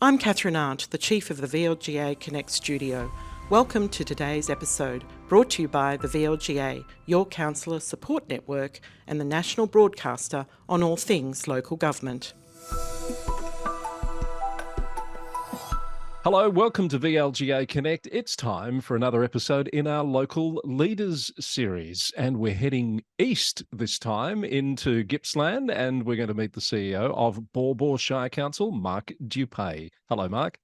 I'm Catherine Arndt, the Chief of the VLGA Connect Studio. Welcome to today's episode, brought to you by the VLGA, your councillor support network and the national broadcaster on all things local government. Hello, welcome to VLGA Connect. It's time for another episode in our Local Leaders series, and we're heading east this time into Gippsland, and we're going to meet the CEO of Baw Baw Shire Council, Mark Dupe. Hello, Mark.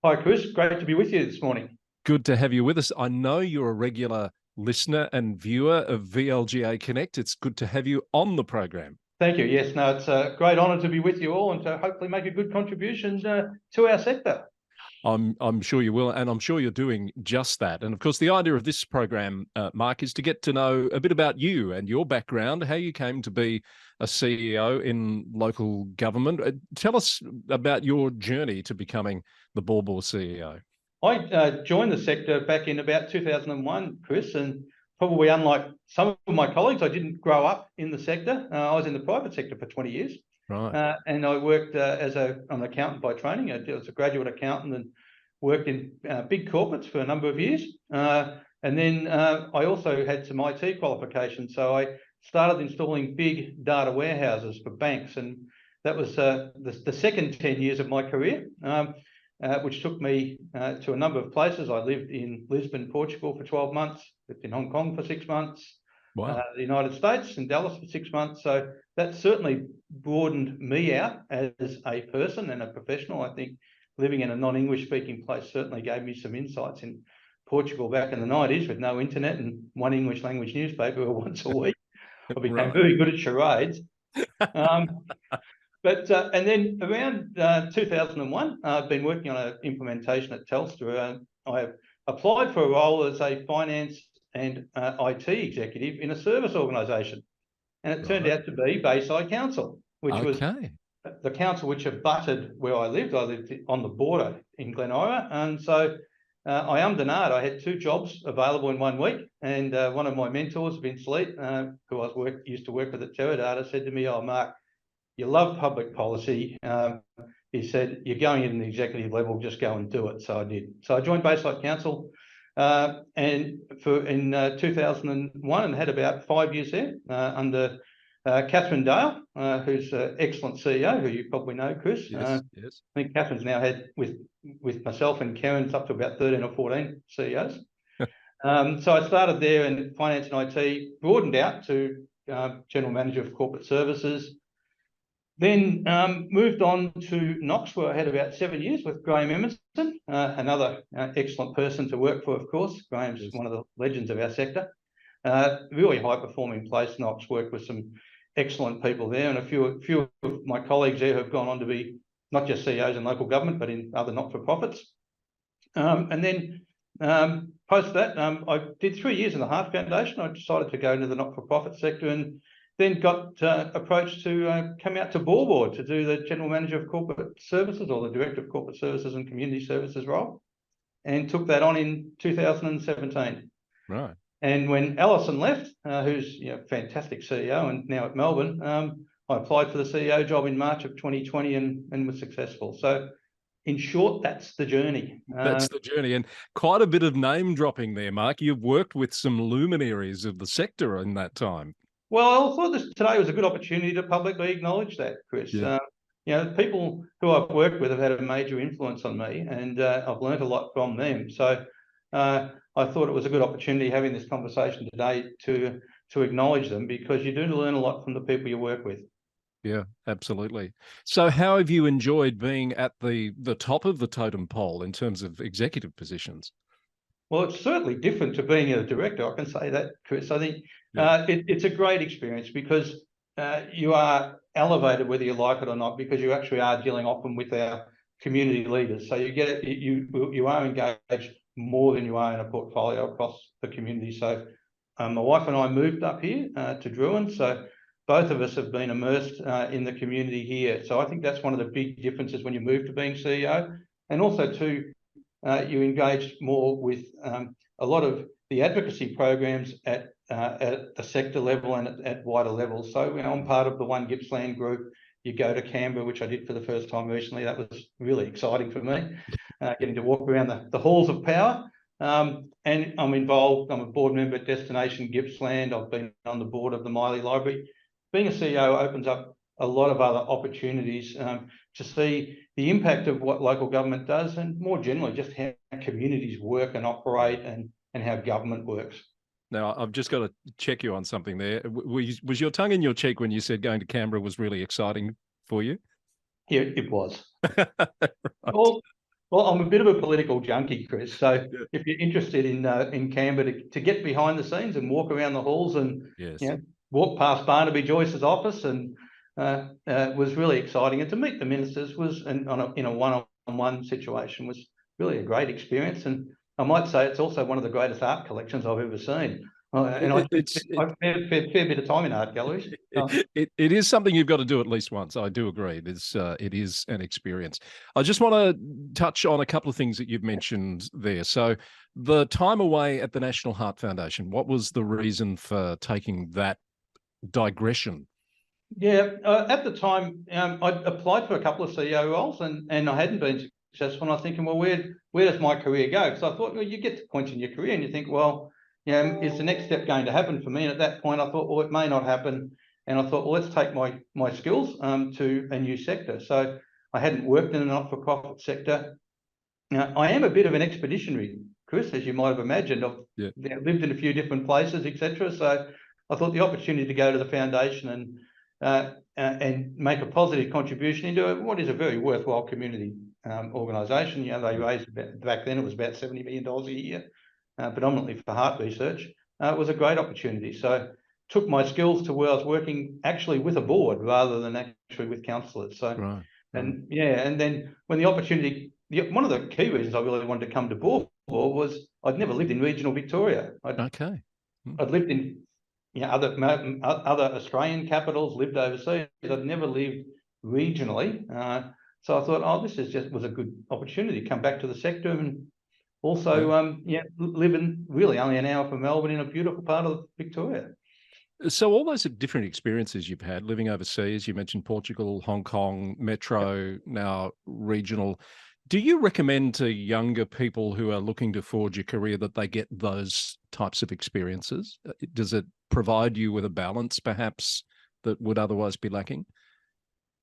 Hi, Chris. Great to be with you this morning. Good to have you with us. I know you're a regular listener and viewer of VLGA Connect. It's good to have you on the program. Thank you. Yes, no, it's a great honour to be with you all and to hopefully make a good contribution to our sector. I'm sure you will, and I'm sure you're doing just that. And of course, the idea of this program, Mark, is to get to know a bit about you and your background, how you came to be a CEO in local government. Tell us about your journey to becoming the Baw Baw CEO. I joined the sector back in about 2001, Chris, and probably unlike some of my colleagues, I didn't grow up in the sector. I was in the private sector for 20 years. Right. And I worked as an accountant by training. I was a graduate accountant and worked in big corporates for a number of years. And then I also had some IT qualifications. So I started installing big data warehouses for banks. And that was the second 10 years of my career, which took me to a number of places. I lived in Lisbon, Portugal for 12 months, lived in Hong Kong for 6 months. Wow. The United States and Dallas for 6 months. So that certainly broadened me out as a person and a professional. I think living in a non-English speaking place certainly gave me some insights in Portugal back in the 90s with no internet and one English language newspaper once a week. I became very good at charades. And then around 2001, I've been working on an implementation at Telstra. I applied for a role as a finance and IT executive in a service organisation. And it turned out to be Bayside Council, which was the council which abutted where I lived. I lived on the border in Glen Ira. And so I ummed and ahed. I had 2 jobs available in 1 week. And one of my mentors, Vince Leet, who I used to work with at Teradata, said to me, "Oh, Mark, you love public policy." He said, "You're going in the executive level, just go and do it." So I did. So I joined Bayside Council in 2001 and had about 5 years there under Catherine Dale, who's an excellent CEO, who you probably know, Chris. Yes. I think Catherine's now had, with myself and Karen, it's up to about 13 or 14 CEOs. So I started there in finance and IT, broadened out to General Manager of Corporate Services, then moved on to Knox, where I had about 7 years with Graham Emerson, another excellent person to work for, of course. Graham's one of the legends of our sector. Really high-performing place, Knox. Worked with some excellent people there, and a few of my colleagues there have gone on to be not just CEOs in local government, but in other not-for-profits. And then post that, I did 3 years in the Heart Foundation. I decided to go into the not-for-profit sector and then got approached to come out to Baw Baw to do the General Manager of Corporate Services or the Director of Corporate Services and Community Services role, and took that on in 2017. Right. And when Alison left, who's a fantastic CEO and now at Melbourne, I applied for the CEO job in March of 2020 and was successful. So in short, that's the journey. That's the journey. And quite a bit of name dropping there, Mark. You've worked with some luminaries of the sector in that time. Well, I thought today was a good opportunity to publicly acknowledge that, Chris. Yeah. People who I've worked with have had a major influence on me, and I've learned a lot from them. So I thought it was a good opportunity having this conversation today to acknowledge them, because you do learn a lot from the people you work with. Yeah, absolutely. So how have you enjoyed being at the top of the totem pole in terms of executive positions? Well, it's certainly different to being a director. I can say that, Chris. I think it's a great experience because you are elevated whether you like it or not, because you actually are dealing often with our community leaders. So you get it, you are engaged more than you are in a portfolio across the community. So my wife and I moved up here to Druin. So both of us have been immersed in the community here. So I think that's one of the big differences when you move to being CEO. And also too, you engaged more with a lot of the advocacy programs at the sector level and at wider levels. So I'm part of the One Gippsland group, you go to Canberra, which I did for the first time recently. That was really exciting for me, getting to walk around the halls of power. And I'm involved. I'm a board member at Destination Gippsland. I've been on the board of the Miley Library. Being a CEO opens up a lot of other opportunities to see the impact of what local government does, and more generally, just how communities work and operate, and how government works. Now, I've just got to check you on something there. Was your tongue in your cheek when you said going to Canberra was really exciting for you? Yeah, it was. Right. Well, I'm a bit of a political junkie, Chris. So if you're interested in Canberra, to get behind the scenes and walk around the halls and walk past Barnaby Joyce's office, and was really exciting. And to meet the ministers was, in a one-on-one situation, was really a great experience. And I might say it's also one of the greatest art collections I've ever seen. And I spent a fair bit of time in art galleries. It is something you've got to do at least once. I do agree. It is an experience. I just want to touch on a couple of things that you've mentioned there. So the time away at the National Heart Foundation, what was the reason for taking that digression? Yeah, at the time, I applied for a couple of CEO roles, and I hadn't been successful. And I was thinking, well, where does my career go? Because I thought, well, you get to points in your career and you think, well, is the next step going to happen for me? And at that point, I thought, well, it may not happen. And I thought, well, let's take my skills to a new sector. So I hadn't worked in a not-for-profit sector. Now, I am a bit of an expeditionary, Chris, as you might have imagined. I've lived in a few different places, etc. So I thought the opportunity to go to the foundation and make a positive contribution into what is a very worthwhile community organisation. They raised back then, it was about $70 million a year, predominantly for heart research. It was a great opportunity. So took my skills to where I was working actually with a board rather than actually with councillors. So and then when the opportunity, one of the key reasons I really wanted to come to Baw Baw was I'd never lived in regional Victoria. I'd lived in other Australian capitals, lived overseas. I'd never lived regionally. So I thought, oh, this was a good opportunity to come back to the sector, and also living really only an hour from Melbourne in a beautiful part of Victoria. So all those different experiences you've had living overseas, you mentioned Portugal, Hong Kong, metro, now regional. Do you recommend to younger people who are looking to forge a career that they get those types of experiences? Does it provide you with a balance, perhaps, that would otherwise be lacking?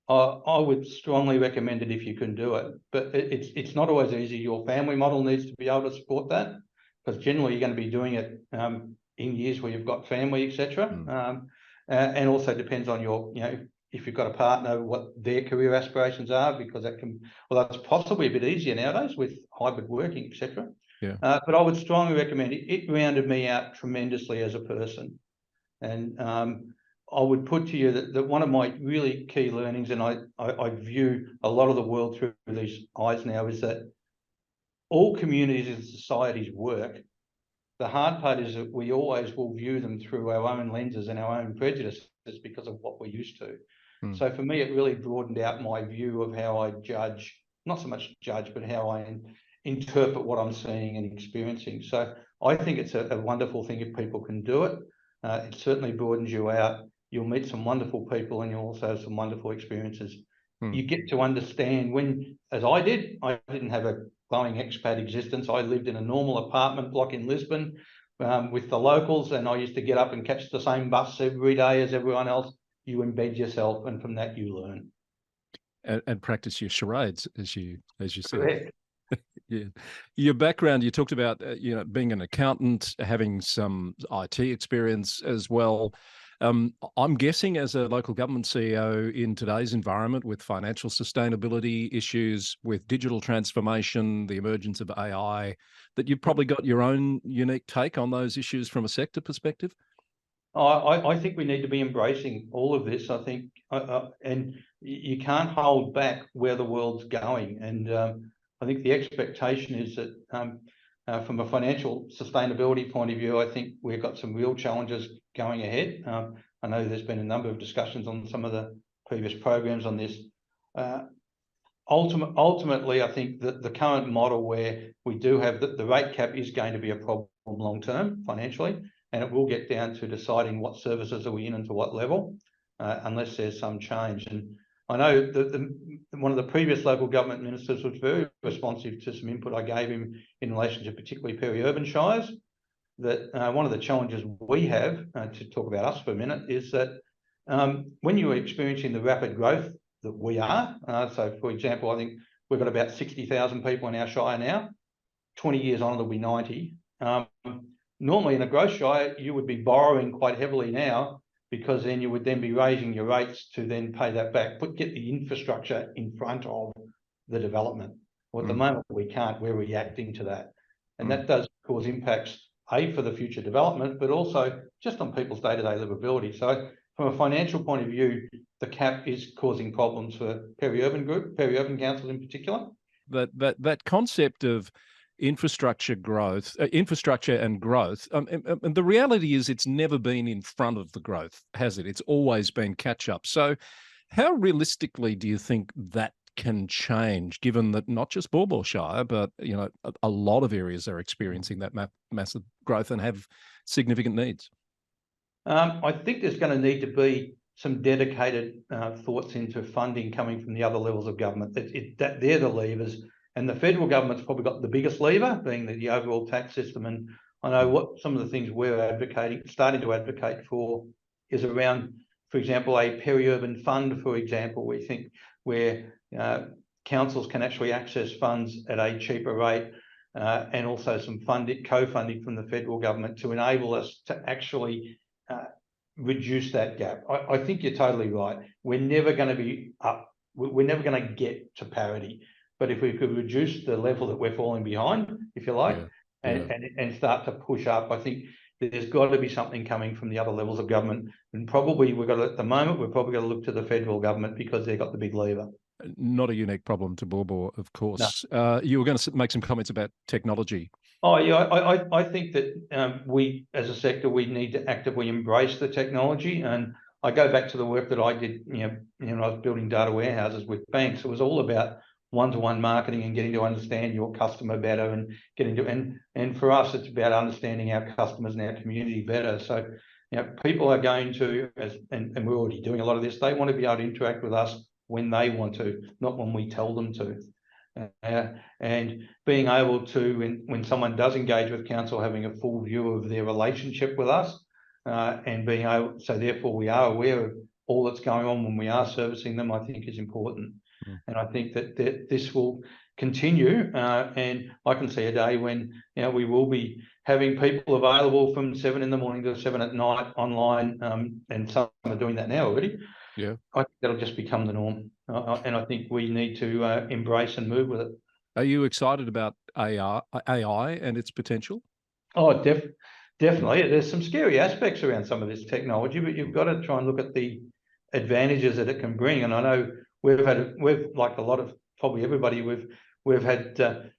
I would strongly recommend it if you can do it, but it's not always easy. Your family model needs to be able to support that, because generally you're going to be doing it in years where you've got family, etc. And also depends on your, if you've got a partner, what their career aspirations are, because that's possibly a bit easier nowadays with hybrid working, etc. But I would strongly recommend it. It rounded me out tremendously as a person. And I would put to you that one of my really key learnings, and I view a lot of the world through these eyes now, is that all communities and societies work. The hard part is that we always will view them through our own lenses and our own prejudices because of what we're used to. So for me, it really broadened out my view of how I judge, not so much judge, but how I interpret what I'm seeing and experiencing. So I think it's a wonderful thing if people can do it. It certainly broadens you out. You'll meet some wonderful people, and you'll also have some wonderful experiences. You get to understand as I did, I didn't have a glowing expat existence. I lived in a normal apartment block in Lisbon with the locals, and I used to get up and catch the same bus every day as everyone else. You embed yourself, and from that you learn. And practice your charades, as you said. Correct. Yeah, your background. You talked about being an accountant, having some IT experience as well. I'm guessing as a local government CEO in today's environment with financial sustainability issues, with digital transformation, the emergence of AI, that you've probably got your own unique take on those issues from a sector perspective. I think we need to be embracing all of this. I think, and you can't hold back where the world's going. And I think the expectation is that from a financial sustainability point of view, I think we've got some real challenges going ahead. I know there's been a number of discussions on some of the previous programs on this. Ultimately, I think that the current model where we do have the rate cap is going to be a problem long term financially, and it will get down to deciding what services are we in and to what level, unless there's some change. And I know that one of the previous local government ministers was very responsive to some input I gave him in relation to particularly peri-urban shires. That one of the challenges we have, to talk about us for a minute, is that when you're experiencing the rapid growth that we are, so for example, I think we've got about 60,000 people in our shire now. 20 years on, it'll be 90. Normally in a growth shire, you would be borrowing quite heavily now, because then you would then be raising your rates to then pay that back, get the infrastructure in front of the development. Well, at the moment, we can't. We're reacting to that. And that does cause impacts, A, for the future development, but also just on people's day-to-day livability. So from a financial point of view, the cap is causing problems for peri-urban councils in particular. That concept of infrastructure and growth, and the reality is it's never been in front of the growth, has it? It's always been catch up. So how realistically do you think that can change, given that not just Baw Baw Shire, but a lot of areas are experiencing that massive growth and have significant needs? I think there's going to need to be some dedicated thoughts into funding coming from the other levels of government. That they're the levers. And the federal government's probably got the biggest lever, being the overall tax system. And I know what some of the things we're starting to advocate for is around, for example, a peri-urban fund, for example, we think where councils can actually access funds at a cheaper rate, and also some co-funding from the federal government to enable us to actually reduce that gap. I think you're totally right. We're never going to be up. We're never going to get to parity. But if we could reduce the level that we're falling behind, if you like, and start to push up, I think there's got to be something coming from the other levels of government. And probably at the moment, we're probably going to look to the federal government because they've got the big lever. Not a unique problem to Baw Baw, of course. No. You were going to make some comments about technology. Oh, yeah, I think that we, as a sector, we need to actively embrace the technology. And I go back to the work that I did, I was building data warehouses with banks. It was all about one-to-one marketing and getting to understand your customer better and and for us, it's about understanding our customers and our community better. So, people are going to, and we're already doing a lot of this, they want to be able to interact with us when they want to, not when we tell them to. And being able to, when someone does engage with council, having a full view of their relationship with us, and being able, so therefore we are aware of all that's going on when we are servicing them, I think is important. And I think that this will continue, and I can see a day when we will be having people available from 7 in the morning to 7 at night online, and some are doing that now already. Yeah, I think that'll just become the norm, and I think we need to embrace and move with it. Are you excited about AI and its potential? Oh, definitely. There's some scary aspects around some of this technology, but you've got to try and look at the advantages that it can bring. And I know we've like a lot of probably everybody, we've had to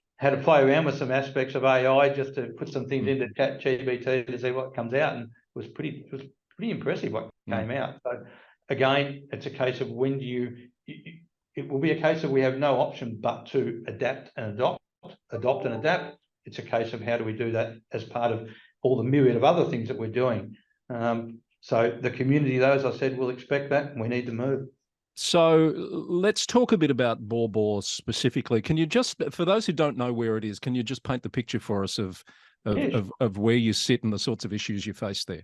play around with some aspects of AI just to put some things into ChatGPT to see what comes out, and it was pretty impressive what came out. So again, it's a case of when do you. It will be a case of we have no option but to adapt and adopt and adapt. It's a case of how do we do that as part of all the myriad of other things that we're doing. So the community, though, as I said, will expect that, and we need to move. So let's talk a bit about Baw Baw specifically. Can you just, for those who don't know where it is, can you just paint the picture for us of where you sit and the sorts of issues you face there?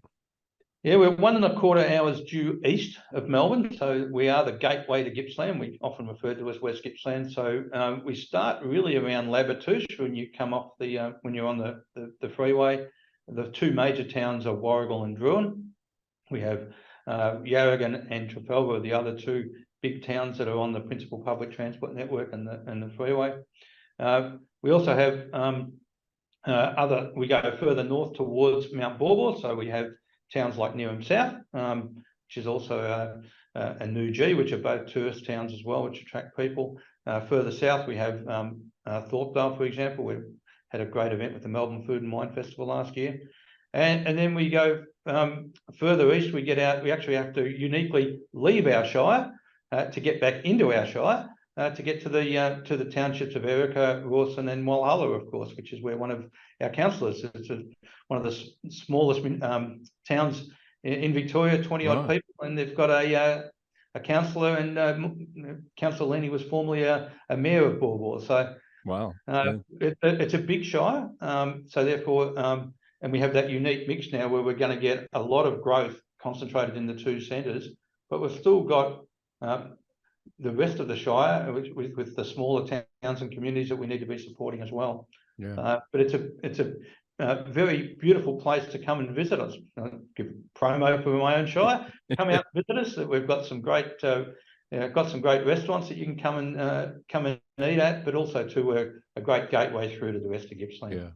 Yeah, we're 1.25 hours due east of Melbourne, so we are the gateway to Gippsland. We often refer to as West Gippsland. So we start really around Labertouche when you come off when you're on the freeway. The two major towns are Warragul and Druin. We have Yarragon and Trafalgar are the other two big towns that are on the principal public transport network and the freeway. We also have we go further north towards Mount Baw Baw, so we have towns like Nearham South, which is also a Newgee, which are both tourist towns as well, which attract people. Further south, we have Thorpedale, for example. We had a great event with the Melbourne Food and Wine Festival last year. And then we go further east, we get out, we actually have to uniquely leave our shire to get back into our shire, to get to the townships of Erica, Rawson and Walhalla, of course, which is where one of our councillors, it's one of the smallest towns in Victoria, 20 odd people, and they've got a a councillor, and Councillor Lenny was formerly a mayor of Baw Baw. So Wow. it's a big shire. So therefore, and we have that unique mix now where we're going to get a lot of growth concentrated in the two centres, but we've still got the rest of the shire with the smaller towns and communities that we need to be supporting as well. Yeah. But it's a very beautiful place to come and visit us. Give promo for my own shire. Come out and visit us. We've got some great restaurants that you can come and eat at, but also to a great gateway through to the rest of Gippsland. Yeah.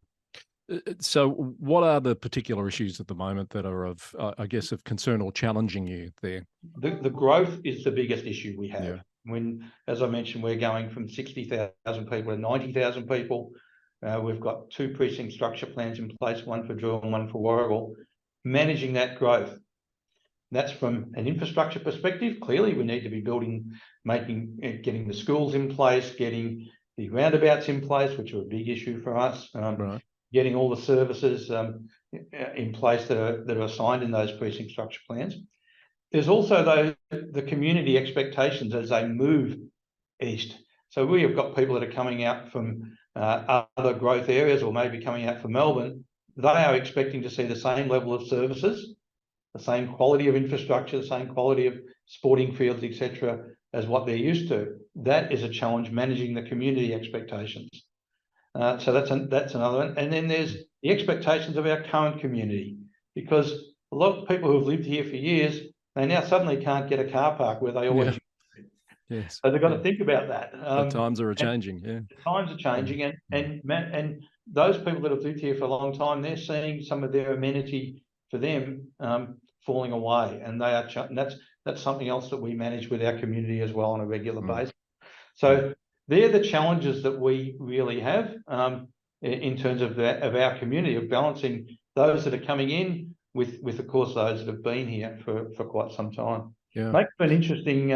So what are the particular issues at the moment that are of, I guess, of concern or challenging you there? The growth is the biggest issue we have. Yeah. When, as I mentioned, we're going from 60,000 people to 90,000 people. We've got 2 precinct structure plans in place, one for Drill and one for Warrigal. Managing that growth. That's from an infrastructure perspective. Clearly, we need to be building, getting the schools in place, getting the roundabouts in place, which are a big issue for us. Right. Getting all the services in place that are assigned in those precinct structure plans. There's also the community expectations as they move east. So we have got people that are coming out from other growth areas, or maybe coming out from Melbourne. They are expecting to see the same level of services, the same quality of infrastructure, the same quality of sporting fields, etc., as what they're used to. That is a challenge, managing the community expectations. So that's another one. And then there's the expectations of our current community, because a lot of people who have lived here for years, they now suddenly can't get a car park where they always used to. Yes. So they've got to think about that. The times are changing. Yeah. The times are changing, and those people that have lived here for a long time, they're seeing some of their amenity for them falling away, and they are. And that's something else that we manage with our community as well on a regular basis. So they're the challenges that we really have in terms of our community, of balancing those that are coming in with of course those that have been here for quite some time. Yeah. Makes for an interesting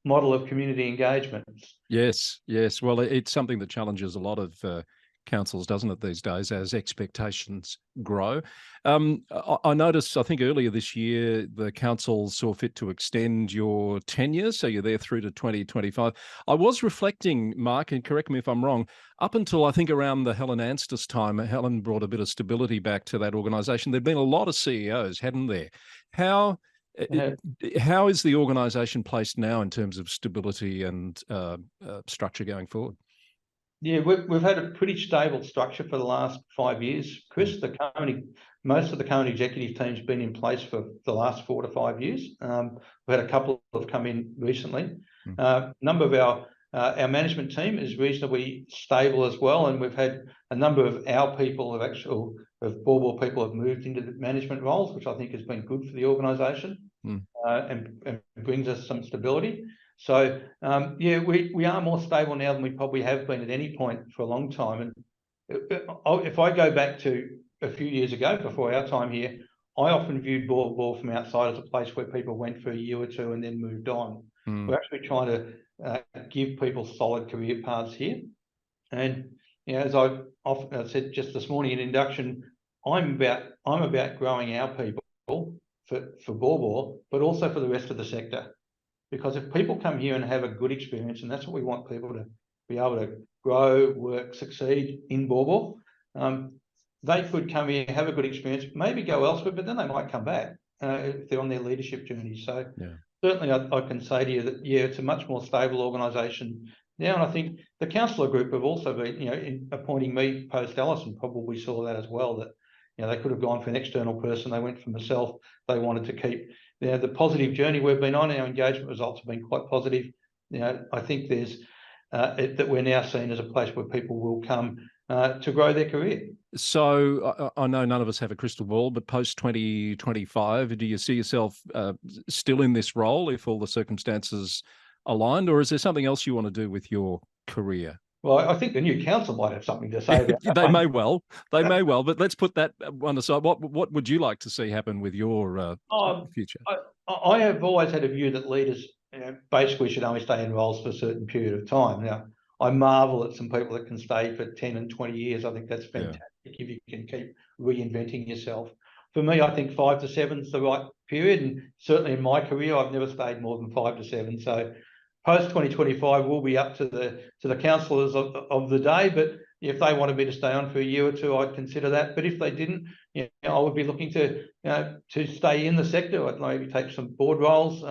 model of community engagement. Yes, yes. Well, it's something that challenges a lot of councils, doesn't it, these days, as expectations grow. I noticed, I think earlier this year, the council saw fit to extend your tenure, so you're there through to 2025. I was reflecting, Mark, and correct me if I'm wrong, up until I think around the Helen Anstis time, Helen brought a bit of stability back to that organisation. There'd been a lot of CEOs, hadn't there? How is the organisation placed now in terms of stability and structure going forward? Yeah, we've had a pretty stable structure for the last 5 years, Chris. Most of the current executive team's been in place for the last 4 to 5 years. We've had a couple have come in recently. Number of our management team is reasonably stable as well, and we've had a number of our people of Baw Baw people have moved into the management roles, which I think has been good for the organisation and brings us some stability. So yeah, we are more stable now than we probably have been at any point for a long time. And if I go back to a few years ago, before our time here, I often viewed Baw Baw from outside as a place where people went for a year or two and then moved on. We're actually trying to give people solid career paths here. And as I often said just this morning in induction, I'm about growing our people for Baw Baw, but also for the rest of the sector. Because if people come here and have a good experience, and that's what we want people to be able to grow, work, succeed in Baw Baw, they could come here, have a good experience, maybe go elsewhere, but then they might come back if they're on their leadership journey. So certainly I can say to you that, yeah, it's a much more stable organisation now. And I think the councillor group have also been, in appointing me post Allison, probably saw that as well, that they could have gone for an external person. They went for myself. They wanted to keep the positive journey we've been on. Our engagement results have been quite positive. I think there's that we're now seen as a place where people will come to grow their career. So I know none of us have a crystal ball, but post 2025, do you see yourself still in this role if all the circumstances aligned, or is there something else you want to do with your career? Well, I think the new council might have something to say about that. They may well, but let's put that one aside. What would you like to see happen with your future? I have always had a view that leaders basically should only stay in roles for a certain period of time. Now, I marvel at some people that can stay for 10 and 20 years. I think that's fantastic if you can keep reinventing yourself. for me, I think 5 to 7 is the right period. And certainly in my career, I've never stayed more than 5 to 7. So post 2025 will be up to the councillors of the day. But if they wanted me to stay on for a year or two, I'd consider that. But if they didn't, I would be looking to stay in the sector. I'd maybe take some board roles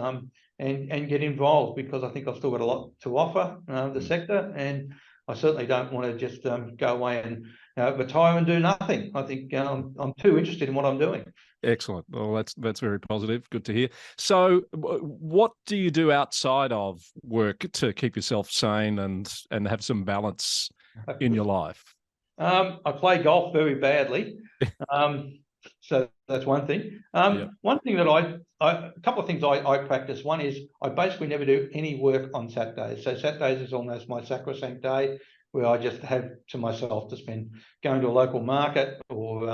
and get involved, because I think I've still got a lot to offer the sector, and I certainly don't want to just go away and retire and do nothing. I think I'm too interested in what I'm doing. Excellent. Well, that's very positive. Good to hear. So, what do you do outside of work to keep yourself sane and have some balance in your life? I play golf very badly, so that's one thing. One thing that a couple of things I practice. One is I basically never do any work on Saturdays. So Saturdays is almost my sacrosanct day, where I just have to myself to spend going to a local market, or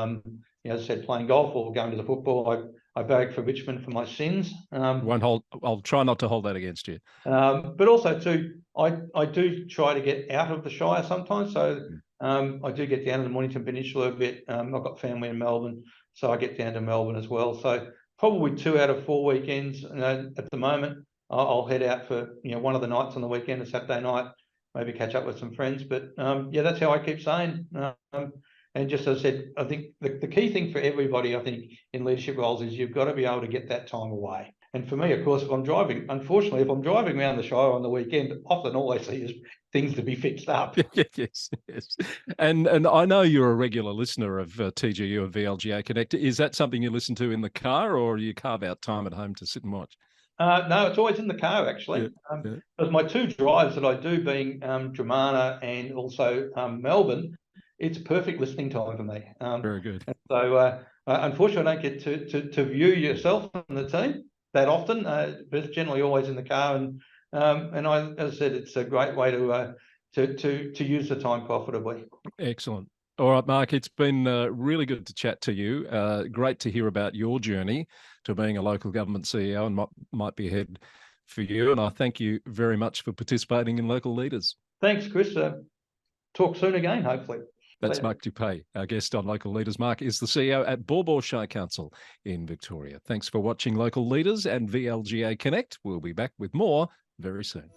as I said, playing golf, or going to the football. I beg for Richmond for my sins. I'll try not to hold that against you. But also too, I do try to get out of the Shire sometimes. So I do get down to the Mornington Peninsula a bit. I've got family in Melbourne, so I get down to Melbourne as well. So probably 2 out of 4 weekends at the moment. I'll head out for one of the nights on the weekend, a Saturday night, maybe catch up with some friends. But that's how I keep sane. And just as I said, I think the key thing for everybody, I think, in leadership roles is you've got to be able to get that time away. And for me, of course, if I'm driving around the Shire on the weekend, often all I see is things to be fixed up. Yes. And I know you're a regular listener of TGU and VLGA Connect. Is that something you listen to in the car, or do you carve out time at home to sit and watch? No, it's always in the car, actually. Because my 2 drives that I do, being Dramana and also Melbourne, it's perfect listening time for me. Very good. So unfortunately, I don't get to view yourself and the team that often, but it's generally always in the car. And as I said, it's a great way to use the time profitably. Excellent. All right, Mark, it's been really good to chat to you. Great to hear about your journey to being a local government CEO and what might be ahead for you. And I thank you very much for participating in Local Leaders. Thanks, Chris. Talk soon again, hopefully. That's Mark Dupe, our guest on Local Leaders. Mark is the CEO at Baw Baw Shire Council in Victoria. Thanks for watching Local Leaders and VLGA Connect. We'll be back with more very soon.